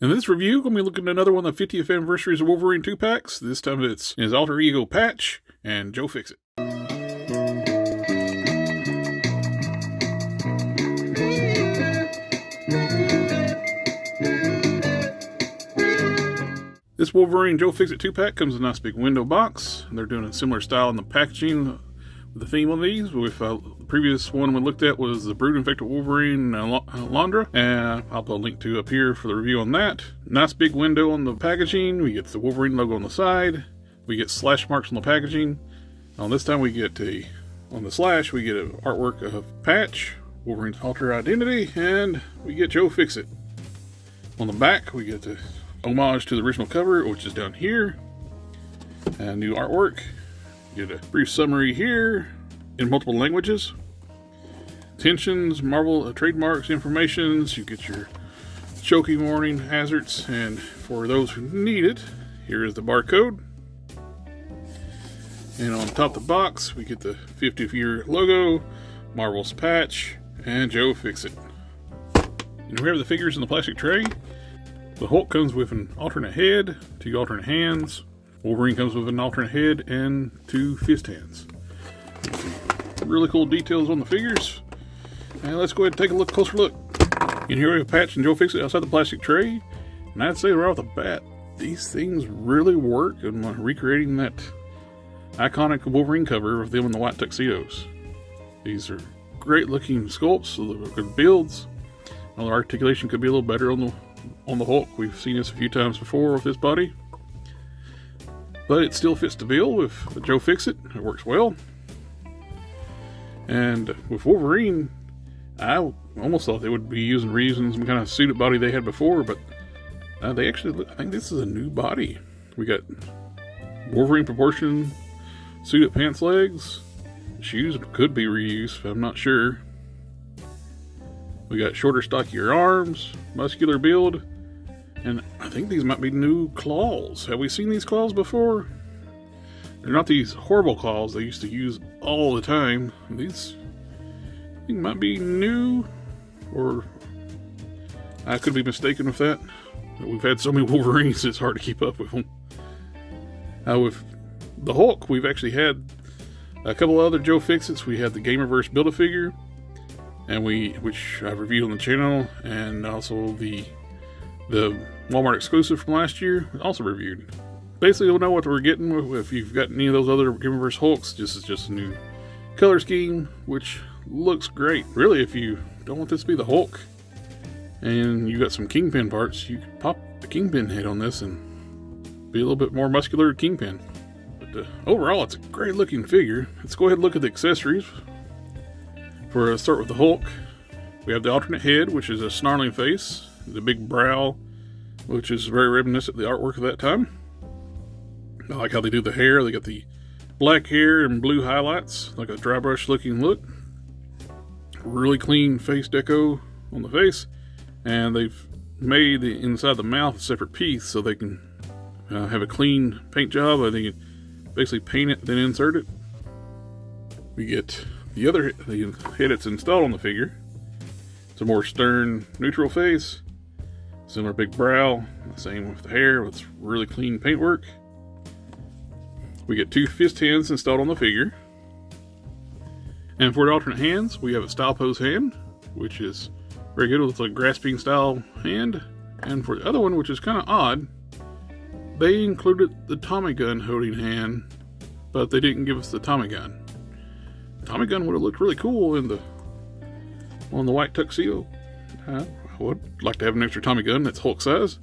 In this review, I'm going to be looking at another one of the 50th anniversaries of Wolverine 2-packs. This time it's his alter ego Patch and Joe Fixit. This Wolverine Joe Fixit 2-pack comes in a nice big window box. They're doing a similar style in the packaging with the theme on these. With the previous one we looked at was the Brood Infected Wolverine Londra, and I'll put a link to up here for the review on that. Nice big window on the packaging. We get the Wolverine logo on the side. We get slash marks on the packaging. On this time we get on the slash we get an artwork of Patch, Wolverine's alter identity, and we get Joe Fixit. On the back we get the homage to the original cover, which is down here, and new artwork. Get a brief summary here in multiple languages. Tensions, Marvel trademarks, informations. You get your choking warning, hazards, and for those who need it, here is the barcode. And on top of the box, we get the 50th year logo, Marvel's Patch, and Joe Fixit. And we have the figures in the plastic tray. The Hulk comes with an alternate head, 2 alternate hands. Wolverine comes with an alternate head and 2 fist hands. Really cool details on the figures. And let's go ahead and take a closer look. And here we have Patch and Joe Fixit outside the plastic tray. And I'd say right off the bat, these things really work in recreating that iconic Wolverine cover of them in the white tuxedos. These are great looking sculpts, good builds. Now, the articulation could be a little better on the Hulk. We've seen this a few times before with this body. But it still fits the bill with Joe Fixit. It works well. And with Wolverine, I almost thought they would be reusing some kind of suited body they had before, but they actually, I think this is a new body. We got Wolverine proportion, suited pants legs. Shoes could be reused, I'm not sure. We got shorter, stockier arms, muscular build. And I think these might be new claws. Have we seen these claws before? They're not these horrible claws they used to use all the time. These I think might be new, or I could be mistaken with that. We've had so many Wolverines, it's hard to keep up with them. With the Hulk, we've actually had a couple other Joe Fixits. We had the Gamerverse Build-A-Figure, and which I've reviewed on the channel, and also the Walmart exclusive from last year, also reviewed. Basically, you'll know what we're getting if you've got any of those other Gamerverse Hulks. This is just a new color scheme, which looks great. Really, if you don't want this to be the Hulk, and you got some Kingpin parts, you could pop the Kingpin head on this and be a little bit more muscular Kingpin. But overall, it's a great looking figure. Let's go ahead and look at the accessories. Start with the Hulk. We have the alternate head, which is a snarling face. The big brow, which is very reminiscent of the artwork of that time. I like how they do the hair. They got the black hair and blue highlights, like a dry brush looking look. Really clean face deco on the face. And they've made the inside of the mouth a separate piece so they can have a clean paint job. I think you basically paint it, then insert it. We get the head that's installed on the figure. It's a more stern, neutral face. Similar big brow, same with the hair, with really clean paintwork. We get 2 fist hands installed on the figure. And for the alternate hands, we have a style pose hand, which is very good with a grasping style hand. And for the other one, which is kind of odd, they included the Tommy gun holding hand, but they didn't give us the Tommy gun. The Tommy gun would have looked really cool on the white tuxedo. I would like to have an extra Tommy gun that's Hulk size,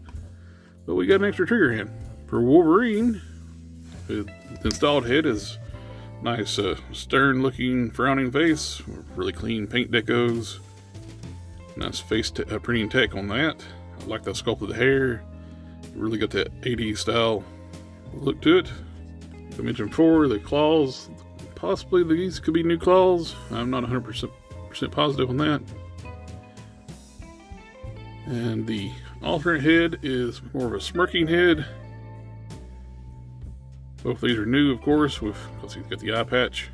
but we got an extra trigger hand. For Wolverine, the installed head is nice, stern looking, frowning face, really clean paint decos, nice face printing tech on that. I like the sculpt of the hair, really got that 80s style look to it. I mentioned before, the claws, possibly these could be new claws. I'm not 100% positive on that. And the alternate head is more of a smirking head. Both of these are new, of course, because he's got the eye patch.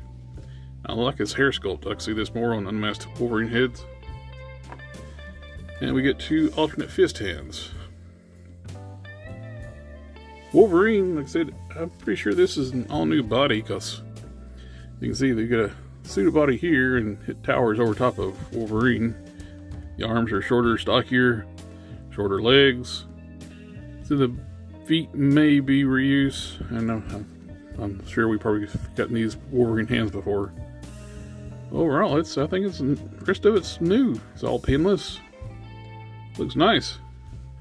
I like his hair sculpt. I can see this more on unmasked Wolverine heads. And we get 2 alternate fist hands. Wolverine, like I said, I'm pretty sure this is an all-new body because you can see they got a suited body here and it towers over top of Wolverine. The arms are shorter, stockier, shorter legs. So the feet may be reuse, and I'm sure we probably gotten these Wolverine hands before. Overall, I think it's the rest of it's new. It's all pinless. Looks nice.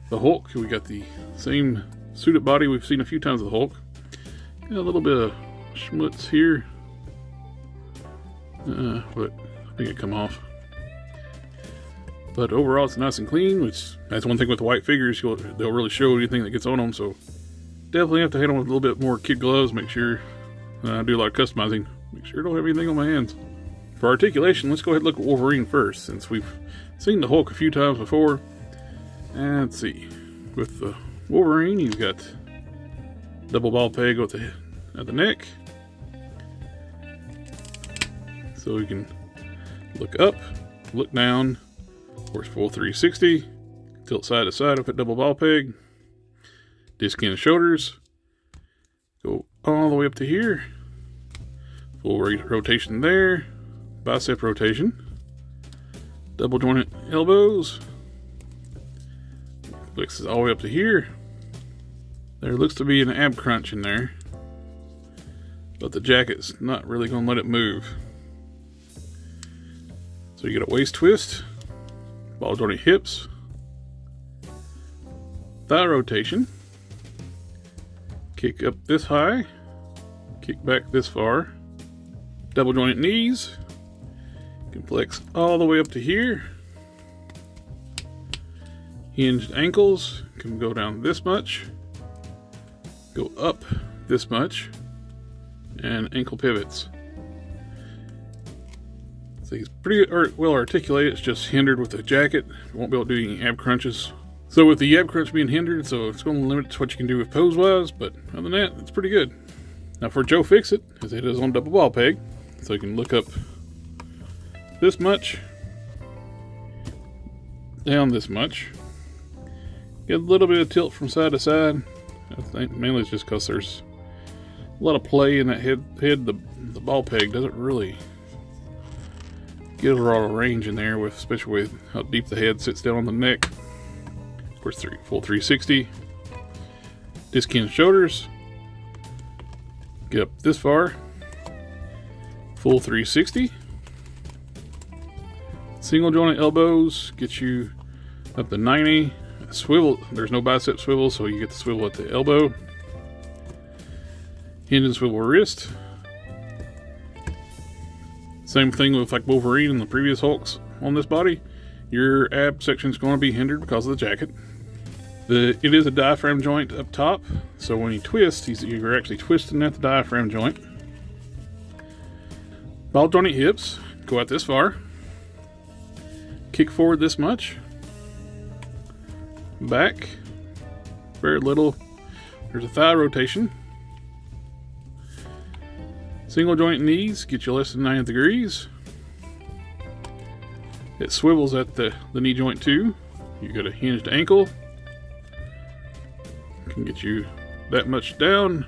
The Hulk, we got the same suited body we've seen a few times with the Hulk. Got a little bit of schmutz here, but I think it come off. But overall, it's nice and clean, which that's one thing with the white figures. They'll really show anything that gets on them, so definitely have to hit them with a little bit more kid gloves. Make sure I do a lot of customizing. Make sure I don't have anything on my hands. For articulation, let's go ahead and look at Wolverine first, since we've seen the Hulk a few times before. And let's see. With the Wolverine, he's got double ball peg at the neck. So we can look up, look down, of course full 360, tilt side to side with a double ball peg, disc in shoulders, go all the way up to here, full rotation there, bicep rotation, double jointed elbows, flexes all the way up to here. There looks to be an ab crunch in there, but the jacket's not really going to let it move. So you get a waist twist, ball jointed hips, thigh rotation, kick up this high, kick back this far, double jointed knees, you can flex all the way up to here, hinged ankles, can go down this much, go up this much, and ankle pivots. So he's pretty well articulated. It's just hindered with the jacket. You won't be able to do any ab crunches. So with the ab crunch being hindered, so it's going to limit what you can do with pose wise, but other than that, it's pretty good. Now for Joe Fixit, as it is on double ball peg, so you can look up this much, down this much, get a little bit of tilt from side to side. I think mainly it's just because there's a lot of play in that head. The ball peg doesn't really get a lot of range in there, especially with how deep the head sits down on the neck. Of course, full 360. Disc in shoulders. Get up this far. Full 360. Single jointed elbows get you up to 90. Swivel, there's no bicep swivel, so you get the swivel at the elbow. Hinge and swivel wrist. Same thing with like Wolverine and the previous Hulks on this body. Your ab section is going to be hindered because of the jacket. It is a diaphragm joint up top, so when you twist, you're actually twisting at the diaphragm joint. Ball jointed hips, go out this far. Kick forward this much. Back, very little. There's a thigh rotation. Single joint knees get you less than 90 degrees. It swivels at the knee joint too. You got a hinged ankle. Can get you that much down,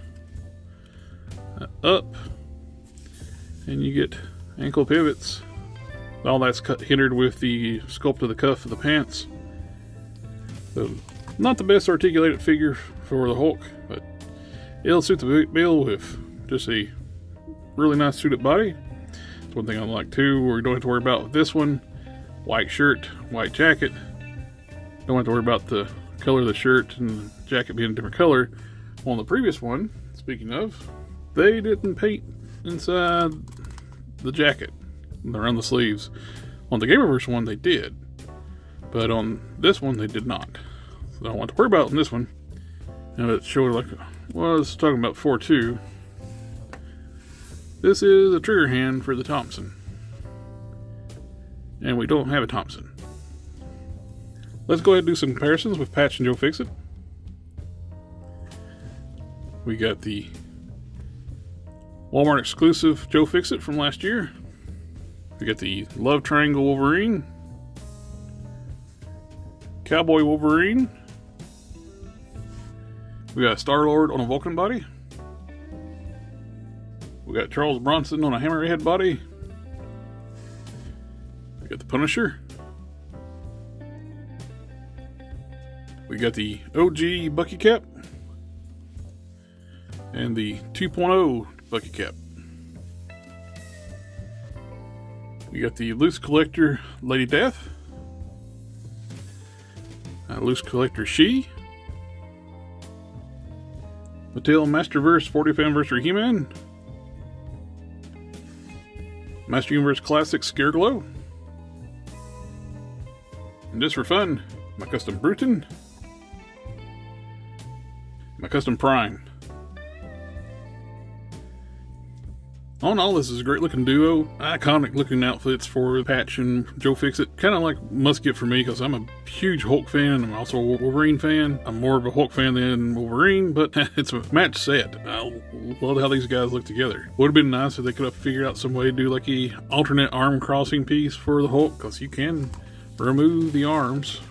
up, and you get ankle pivots. All that's hindered with the sculpt of the cuff of the pants. So, not the best articulated figure for the Hulk, but it'll suit the bill with just a really nice suited body. That's one thing I like too, where you don't have to worry about this one. White shirt, white jacket. Don't have to worry about the color of the shirt and the jacket being a different color. On the previous one, speaking of, they didn't paint inside the jacket around the sleeves. On the Gamerverse one, they did. But on this one, they did not. So I don't want to worry about it on this one. And it showed like, well, I was talking about 4.2. This is a trigger hand for the Thompson. And we don't have a Thompson. Let's go ahead and do some comparisons with Patch and Joe Fixit. We got the Walmart exclusive Joe Fixit from last year. We got the Love Triangle Wolverine, Cowboy Wolverine, We got Star-Lord on a Vulcan body. We got Charles Bronson on a Hammerhead body. We got the Punisher. We got the OG Bucky Cap. And the 2.0 Bucky Cap. We got the Loose Collector Lady Death. Loose Collector She. Mattel Masterverse 40th Anniversary He-Man. Master Universe Classic Scareglow. And just for fun, my custom Bruton. My custom Prime. All in all, this is a great looking duo. Iconic looking outfits for Patch and Joe Fixit. Kind of like must get for me because I'm a huge Hulk fan. I'm also a Wolverine fan. I'm more of a Hulk fan than Wolverine, but it's a match set. I love how these guys look together. Would have been nice if they could have figured out some way to do like a alternate arm crossing piece for the Hulk, because you can remove the arms.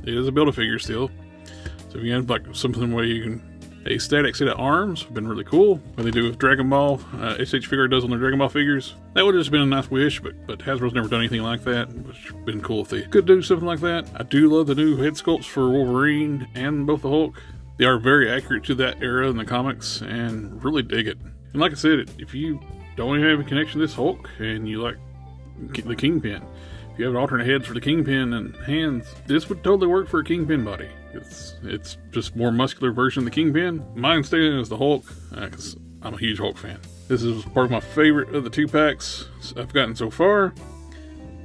It is a Build-A-Figure still. So if you have like something where you can a static set of arms, been really cool. What they do with Dragon Ball, SH Figure does on their Dragon Ball figures. That would have just been a nice wish, but Hasbro's never done anything like that, which would have been cool if they could do something like that. I do love the new head sculpts for Wolverine and both the Hulk. They are very accurate to that era in the comics, and really dig it. And like I said, if you don't even have a connection to this Hulk, and you like the Kingpin, if you have alternate heads for the Kingpin and hands, this would totally work for a Kingpin body. It's just more muscular version of the Kingpin. Mine staying as the Hulk, because I'm a huge Hulk fan. This is part of my favorite of the 2-packs I've gotten so far.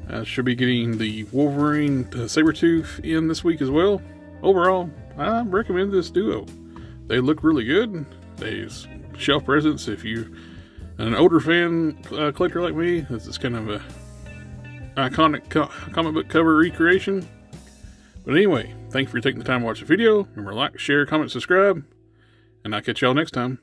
I should be getting the Wolverine Sabretooth in this week as well. Overall, I recommend this duo. They look really good. They shelf presence. If you're an older fan collector like me, this is kind of a iconic comic book cover recreation. But anyway, thank you for taking the time to watch the video. Remember to like, share, comment, subscribe, and I'll catch y'all next time.